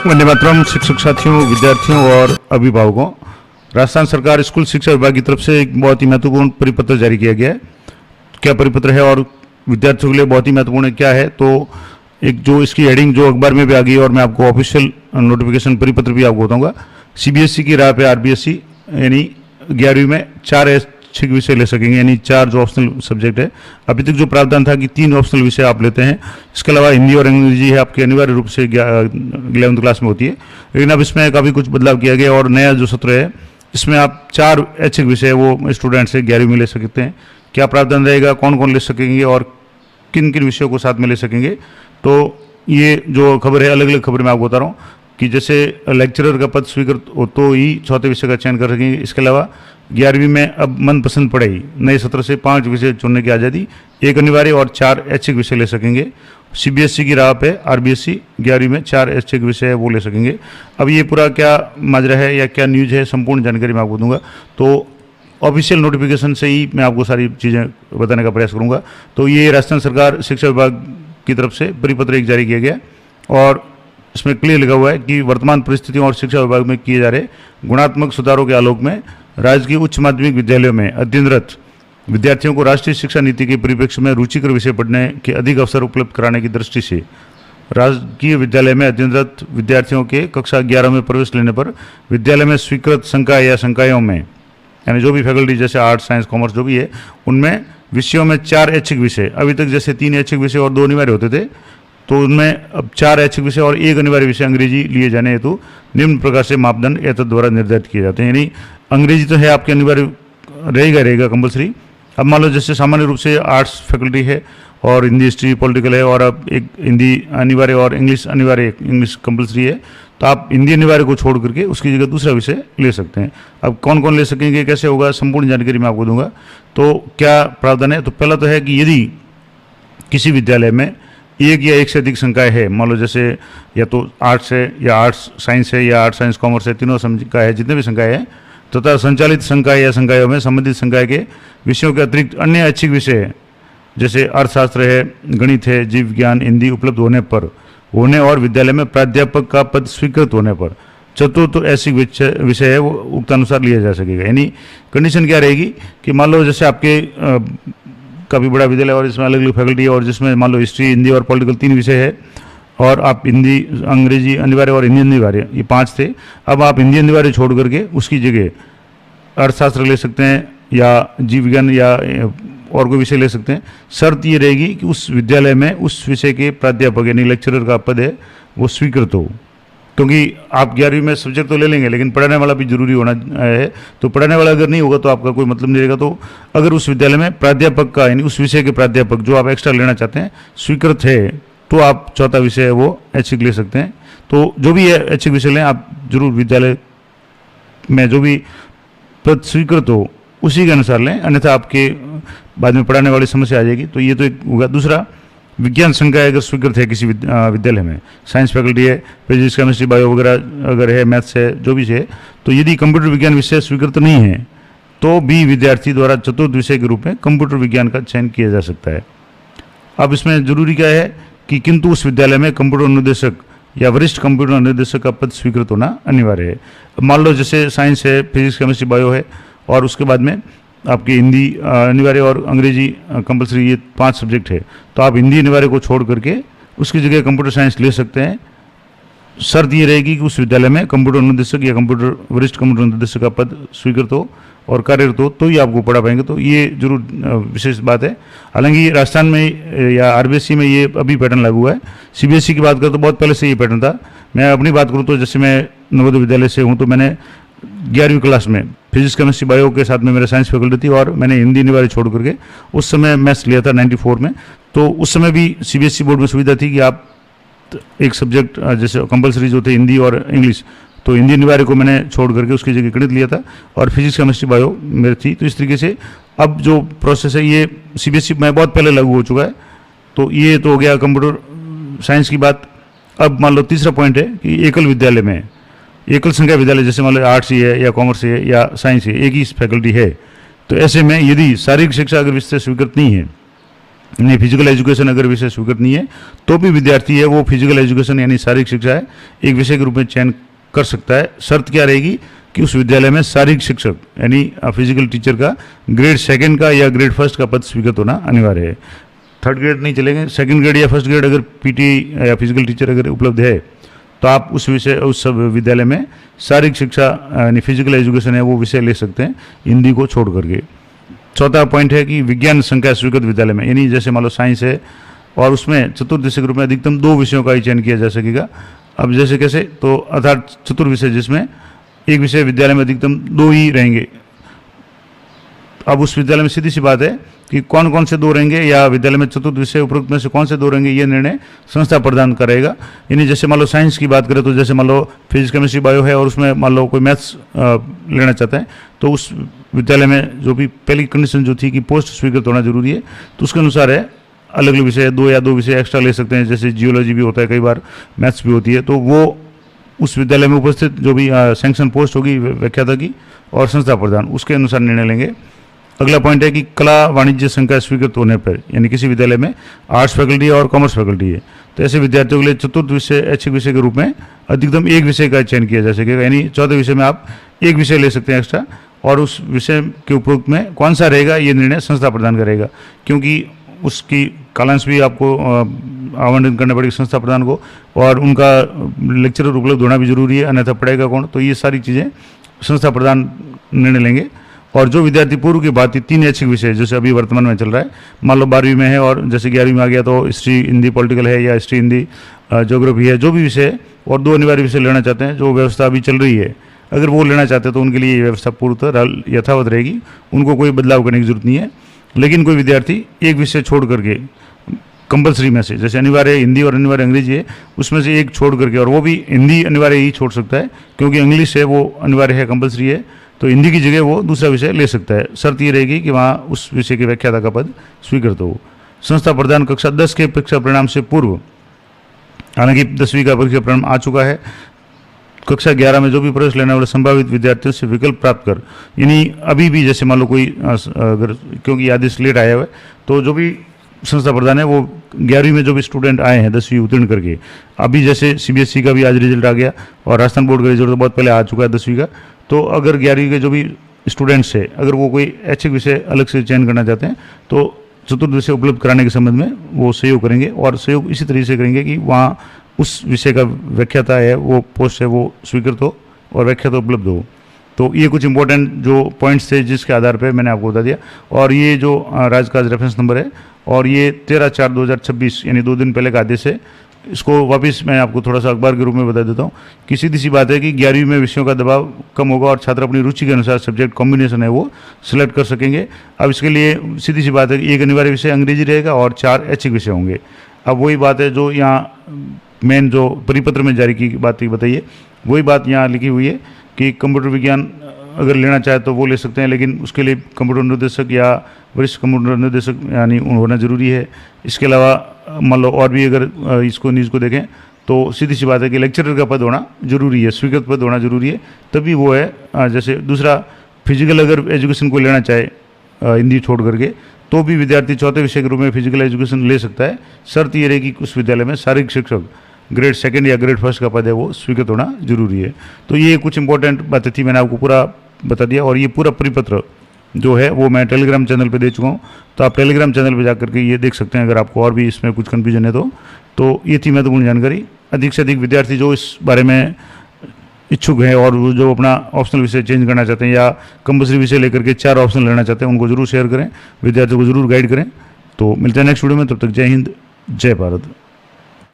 वंदे मातरम। शिक्षक साथियों, विद्यार्थियों और अभिभावकों, राजस्थान सरकार स्कूल शिक्षा विभाग की तरफ से एक बहुत ही महत्वपूर्ण परिपत्र जारी किया गया है। क्या परिपत्र है और विद्यार्थियों के लिए बहुत ही महत्वपूर्ण क्या है, तो एक जो इसकी हेडिंग जो अखबार में भी आ गई है और मैं आपको ऑफिशियल नोटिफिकेशन परिपत्र भी आपको बताऊंगा। सीबीएसई की राह पे आरबीएसई यानी 11वीं में 4 ऐच्छिक विषय ले सकेंगे, यानी 4 जो ऑप्शनल सब्जेक्ट है। अभी तक जो प्रावधान था कि 3 ऑप्शनल विषय आप लेते हैं, इसके अलावा हिंदी और अंग्रेजी है आपकी अनिवार्य रूप से 11वीं क्लास में होती है, लेकिन अब इसमें काफ़ी कुछ बदलाव किया गया और नया जो सत्र है इसमें आप 4 ऐच्छिक विषय वो स्टूडेंट से 11वीं में ले सकते हैं। क्या प्रावधान रहेगा, कौन कौन ले सकेंगे और किन किन विषयों को साथ में ले सकेंगे, तो ये जो खबर है अलग अलग खबर मैं आपको बता रहा हूँ कि जैसे लेक्चरर का पद स्वीकृत हो तो ही चौथे विषय का चयन कर सकेंगे। इसके अलावा 11वीं में अब मनपसंद पढ़ाई नए सत्र से 5 विषय चुनने की आज़ादी, 1 अनिवार्य और 4 ऐच्छिक विषय ले सकेंगे। सीबीएसई की राह पे आरबीएसई 11वीं में 4 ऐच्छिक विषय है वो ले सकेंगे। अब ये पूरा क्या माजरा है या क्या न्यूज़ है, संपूर्ण जानकारी मैं आपको दूंगा। तो ऑफिशियल नोटिफिकेशन से ही मैं आपको सारी चीज़ें बताने का प्रयास करूंगा। तो ये राजस्थान सरकार शिक्षा विभाग की तरफ से परिपत्र एक जारी किया गया और इसमें क्लियर लिखा हुआ है कि वर्तमान परिस्थितियों और शिक्षा विभाग में किए जा रहे गुणात्मक सुधारों के आलोक में राज्य की उच्च माध्यमिक विद्यालयों में अध्ययनरत विद्यार्थियों को राष्ट्रीय शिक्षा नीति के परिप्रेक्ष्य में रुचिकर विषय पढ़ने के अधिक अवसर उपलब्ध कराने की दृष्टि से राजकीय विद्यालय में अध्ययनरत विद्यार्थियों के कक्षा 11 में प्रवेश लेने पर विद्यालय में स्वीकृत संकाय या संकायों में, यानी जो भी फैकल्टी जैसे आर्ट्स, साइंस, कॉमर्स जो भी है, उनमें विषयों में 4 ऐच्छिक विषय, अभी तक जैसे 3 ऐच्छिक विषय और 2 अनिवार्य होते थे, तो उनमें अब 4 ऐच्छिक विषय और 1 अनिवार्य विषय अंग्रेजी लिए जाने हेतु निम्न प्रकार से मापदंड एतद द्वारा निर्धारित किए जाते हैं। यानी अंग्रेजी तो है आपके अनिवार्य रहेगा कंपलसरी। अब मान लो जैसे सामान्य रूप से आर्ट्स फैकल्टी है और हिंदी, हिस्ट्री, पॉलिटिकल है और अब एक हिंदी अनिवार्य और इंग्लिश अनिवार्य, इंग्लिश कंपलसरी है, तो आप हिंदी अनिवार्य को छोड़ करके उसकी जगह दूसरा विषय ले सकते हैं। अब कौन कौन ले सकेंगे, कैसे होगा, संपूर्ण जानकारी मैं आपको दूंगा। तो क्या प्रावधान है, तो पहला तो है कि यदि किसी विद्यालय में एक या एक से अधिक संकाय है, मान लो जैसे या तो आर्ट्स है या आर्ट्स साइंस है या आर्ट्स साइंस कॉमर्स है, तीनों संकाय है, जितने भी संकाय है, तथा संचालित संकाय या संकायों में संबंधित संकाय के विषयों के अतिरिक्त अन्य ऐच्छिक विषय है जैसे अर्थशास्त्र है, गणित है, जीव विज्ञान, हिंदी उपलब्ध होने और विद्यालय में प्राध्यापक का पद स्वीकृत होने पर चतुर्थ ऐच्छिक विषय है वो उक्त अनुसार लिया जा सकेगा। यानी कंडीशन क्या रहेगी कि मान लो जैसे आपके काफ़ी बड़ा विद्यालय और इसमें अलग अलग फैकल्टी है और जिसमें मान लो हिस्ट्री, हिंदी और पॉलिटिकल 3 विषय है और आप हिंदी, अंग्रेजी अनिवार्य और हिंदी अनिवार्य ये 5 थे। अब आप हिंदी अनिवार्य छोड़ करके उसकी जगह अर्थशास्त्र ले सकते हैं या जीव विज्ञान या और कोई विषय ले सकते हैं। शर्त ये रहेगी कि उस विद्यालय में उस विषय के प्राध्यापक यानी लेक्चरर का पद है वो स्वीकृत हो, क्योंकि आप 11वीं में सब्जेक्ट तो ले लेंगे लेकिन पढ़ाने वाला भी जरूरी होना है। तो पढ़ाने वाला अगर नहीं होगा तो आपका कोई मतलब नहीं रहेगा। तो अगर उस विद्यालय में प्राध्यापक का यानी उस विषय के प्राध्यापक जो आप एक्स्ट्रा लेना चाहते हैं स्वीकृत है, तो आप चौथा विषय है वो ऐच्छिक ले सकते हैं। तो जो भी है ऐच्छिक विषय लें आप जरूर, विद्यालय में जो भी पद स्वीकृत हो उसी के अनुसार लें, अन्यथा आपके बाद में पढ़ाने वाली समस्या आ जाएगी। तो ये तो एक होगा। दूसरा, विज्ञान संकाय अगर स्वीकृत है किसी विद्यालय में, साइंस फैकल्टी है, फिजिक्स, केमिस्ट्री, बायो वगैरह अगर है, मैथ्स है, जो भी है, तो यदि कंप्यूटर विज्ञान विषय स्वीकृत नहीं है तो भी विद्यार्थी द्वारा चतुर्थ विषय के रूप में कंप्यूटर विज्ञान का चयन किया जा सकता है। अब इसमें जरूरी क्या है कि किंतु उस विद्यालय में कंप्यूटर अनुदेशक या वरिष्ठ कंप्यूटर अनुदेशक का पद स्वीकृत होना अनिवार्य है। मान लो जैसे साइंस है, फिजिक्स, केमिस्ट्री, बायो है और उसके बाद में आपकी हिंदी अनिवार्य और अंग्रेजी कंपलसरी ये 5 सब्जेक्ट है, तो आप हिंदी अनिवार्य को छोड़ करके उसकी जगह कंप्यूटर साइंस ले सकते हैं। शर्त ये रहेगी कि उस विद्यालय में कंप्यूटर अनुदेशक या वरिष्ठ कंप्यूटर अनुदेशक का पद स्वीकृत हो और कार्यरत हो, तो ही आपको पढ़ा पाएंगे। तो ये जरूर विशेष बात है। हालांकि राजस्थान में या आरबीएसई में ये अभी पैटर्न लागू है। सीबीएसई की बात करें तो बहुत पहले से ये पैटर्न था। मैं अपनी बात करूँ तो जैसे मैं नवोदय विद्यालय से हूँ, तो मैंने 11वीं क्लास में फिजिक्स, केमिस्ट्री, बायो के साथ में मेरा साइंस फैकल्टी थी और मैंने हिंदी अनिवार्य छोड़ करके उस समय मैथ्स लिया था 94 में। तो उस समय भी सीबीएसई बोर्ड में सुविधा थी कि आप एक सब्जेक्ट जैसे कंपलसरी जो थे हिंदी और इंग्लिश, तो हिंदी अनिवार्य को मैंने छोड़ करके उसकी जगह गणित लिया था और फिजिक्स, केमिस्ट्री, बायो मेरी थी। तो इस तरीके से अब जो प्रोसेस है ये सीबीएसई में बहुत पहले लागू हो चुका है। तो ये तो हो गया कंप्यूटर साइंस की बात। अब मान लो तीसरा पॉइंट है कि एकल विद्यालय में, एकल संख्या विद्यालय जैसे मान लो आर्ट्स ही है या कॉमर्स है या साइंस है, एक ही फैकल्टी है, तो ऐसे में यदि शारीरिक शिक्षा अगर विषय स्वीकृत नहीं है नहीं, फिजिकल एजुकेशन अगर विषय स्वीकृत नहीं है तो भी विद्यार्थी है वो फिजिकल एजुकेशन यानी शारीरिक शिक्षा है एक विषय के रूप में चयन कर सकता है। शर्त क्या रहेगी कि उस विद्यालय में शारीरिक शिक्षक यानी फिजिकल टीचर का ग्रेड 2 का या ग्रेड 1 का पद स्वीकृत होना अनिवार्य है। 3rd ग्रेड नहीं चलेंगे, 2nd ग्रेड या 1st ग्रेड अगर पीटी या फिजिकल टीचर अगर उपलब्ध है तो आप उस विषय उस सब विद्यालय में शारीरिक शिक्षा यानी फिजिकल एजुकेशन है वो विषय ले सकते हैं हिंदी को छोड़ करके। चौथा पॉइंट है कि विज्ञान संकाय स्वीकृत विद्यालय में यानी जैसे मान लो साइंस है और उसमें चतुर्विषय के रूप में अधिकतम 2 विषयों का ही चयन किया जा सकेगा। अब जैसे कैसे, तो अर्थात चतुर्विषय जिसमें एक विषय विद्यालय में अधिकतम 2 ही रहेंगे। अब उस विद्यालय में सीधी सी बात है कि कौन कौन से 2 रहेंगे या विद्यालय में चतुर्थ विषय उपरोक्त में से कौन से 2 रहेंगे ये निर्णय संस्था प्रदान करेगा। यानी जैसे मान लो साइंस की बात करें तो जैसे मान लो फिजिक्स केमिस्ट्री बायो है और उसमें मान लो कोई मैथ्स लेना चाहता है तो उस विद्यालय में जो भी पहली कंडीशन जो थी कि पोस्ट स्वीकृत होना जरूरी है तो उसके अनुसार है अलग अलग विषय 2 या 2 विषय एक्स्ट्रा ले सकते हैं। जैसे जियोलॉजी भी होता है, कई बार मैथ्स भी होती है, तो वो उस विद्यालय में उपस्थित जो भी सैंक्शन पोस्ट होगी व्याख्याता की और संस्था प्रधान उसके अनुसार निर्णय लेंगे। अगला पॉइंट है कि कला वाणिज्य संकाय स्वीकृत होने पर यानी किसी विद्यालय में आर्ट्स फैकल्टी और कॉमर्स फैकल्टी है तो ऐसे विद्यार्थियों के लिए चतुर्थ विषय ऐच्छिक विषय के रूप में अधिकतम 1 विषय का चयन किया जा सकेगा। यानी 4थे विषय में आप 1 विषय ले सकते हैं एक्स्ट्रा और उस विषय के उपरोक्त में कौन सा रहेगा ये निर्णय संस्था प्रदान करेगा, क्योंकि उसकी कालांश भी आपको आवंटन करना पड़ेगी संस्था प्रधान को और उनका लेक्चरर उपलब्ध होना भी जरूरी है, अन्यथा पढ़ेगा कौन। तो ये सारी चीज़ें संस्था प्रधान निर्णय लेंगे। और जो विद्यार्थी पूर्व की बात थी 3 ऐच्छिक विषय जैसे अभी वर्तमान में चल रहा है, मान लो 12वीं में है और जैसे 11वीं में आ गया तो हिस्ट्री हिंदी पॉलिटिकल है या हिस्ट्री हिंदी ज्योग्राफी है, जो भी विषय है और 2 अनिवार्य विषय लेना चाहते हैं जो व्यवस्था अभी चल रही है, अगर वो लेना चाहते हैं तो उनके लिए ये व्यवस्था पूर्णतः यथावत रहेगी, उनको कोई बदलाव करने की जरूरत नहीं है। लेकिन कोई विद्यार्थी 1 विषय छोड़ करके कंपलसरी में से जैसे अनिवार्य हिंदी और अनिवार्य अंग्रेजी है उसमें से 1 छोड़ करके, और वो भी हिंदी अनिवार्य ही छोड़ सकता है क्योंकि इंग्लिश है वो अनिवार्य है कंपलसरी है, तो हिंदी की जगह वो दूसरा विषय ले सकता है। शर्त ये रहेगी कि वहाँ उस विषय के व्याख्याता का पद स्वीकृत हो। संस्था प्रधान कक्षा 10 के परीक्षा परिणाम से पूर्व, हालांकि 10वीं का परीक्षा परिणाम आ चुका है, कक्षा 11 में जो भी प्रवेश लेने वाले संभावित विद्यार्थियों से विकल्प प्राप्त कर, यानी अभी भी जैसे मान लो कोई अगर क्योंकि आदेश लेट आया हुआ है तो जो भी संस्था प्रधान है वो 11वीं में जो भी स्टूडेंट आए हैं 10वीं उत्तीर्ण करके, अभी जैसे सीबीएसई का भी आज रिजल्ट आ गया और राजस्थान बोर्ड का रिजल्ट तो बहुत पहले आ चुका है 10वीं का, तो अगर 11वीं के जो भी स्टूडेंट्स है अगर वो कोई ऐच्छिक विषय अलग से चयन करना चाहते हैं तो चतुर्थ विषय उपलब्ध कराने के संबंध में वो सहयोग करेंगे और सहयोग इसी तरीके से करेंगे कि वहाँ उस विषय का व्याख्याता है वो पोस्ट है वो स्वीकृत हो और व्याख्याता उपलब्ध हो। तो ये कुछ इंपॉर्टेंट जो पॉइंट्स थे जिसके आधार पर मैंने आपको बता दिया। और ये जो राजकाज रेफरेंस नंबर है और ये 13/4/2026 यानी 2 दिन पहले का आदेश है, इसको वापस मैं आपको थोड़ा सा अखबार के रूप में बता देता हूँ कि सीधी सी बात है कि 11वीं में विषयों का दबाव कम होगा और छात्र अपनी रुचि के अनुसार सब्जेक्ट कॉम्बिनेशन है वो सिलेक्ट कर सकेंगे। अब इसके लिए सीधी सी बात है कि 1 अनिवार्य विषय अंग्रेजी रहेगा और 4 ऐच्छिक विषय होंगे। अब वही बात है जो यहाँ मेन जो परिपत्र में जारी की बात बताइए, वही बात यहाँ लिखी हुई है कि कंप्यूटर विज्ञान अगर लेना चाहे तो वो ले सकते हैं, लेकिन उसके लिए कंप्यूटर निर्देशक या वरिष्ठ कंप्यूटर निर्देशक यानी होना जरूरी है। इसके अलावा मान लो और भी अगर इसको न्यूज़ को देखें तो सीधी सी बात है कि लेक्चरर का पद होना जरूरी है, स्वीकृत पद होना जरूरी है, तभी वो है। जैसे दूसरा फिजिकल अगर एजुकेशन को लेना चाहे हिंदी छोड़ करके तो भी विद्यार्थी 4थे विषय के रूप में फिजिकल एजुकेशन ले सकता है। शर्त ये रहेगी कि उस विद्यालय में शारीरिक शिक्षक ग्रेड 2 या ग्रेड 1 का पद है वो स्वीकृत होना जरूरी है। तो ये कुछ इंपॉर्टेंट बातें थी, मैंने आपको पूरा बता दिया। और ये पूरा परिपत्र जो है वो मैं टेलीग्राम चैनल पे दे चुका हूँ, तो आप टेलीग्राम चैनल पे जाकर के ये देख सकते हैं अगर आपको और भी इसमें कुछ कन्फ्यूजन है तो ये थी महत्वपूर्ण जानकारी। अधिक से अधिक विद्यार्थी जो इस बारे में इच्छुक हैं और वो जो अपना ऑप्शनल विषय चेंज करना चाहते हैं या कंपल्सरी विषय लेकर के 4 ऑप्शन लेना चाहते हैं उनको जरूर शेयर करें, विद्यार्थियों को जरूर गाइड करें। तो मिलते हैं नेक्स्ट वीडियो में, तब तक जय हिंद जय भारत।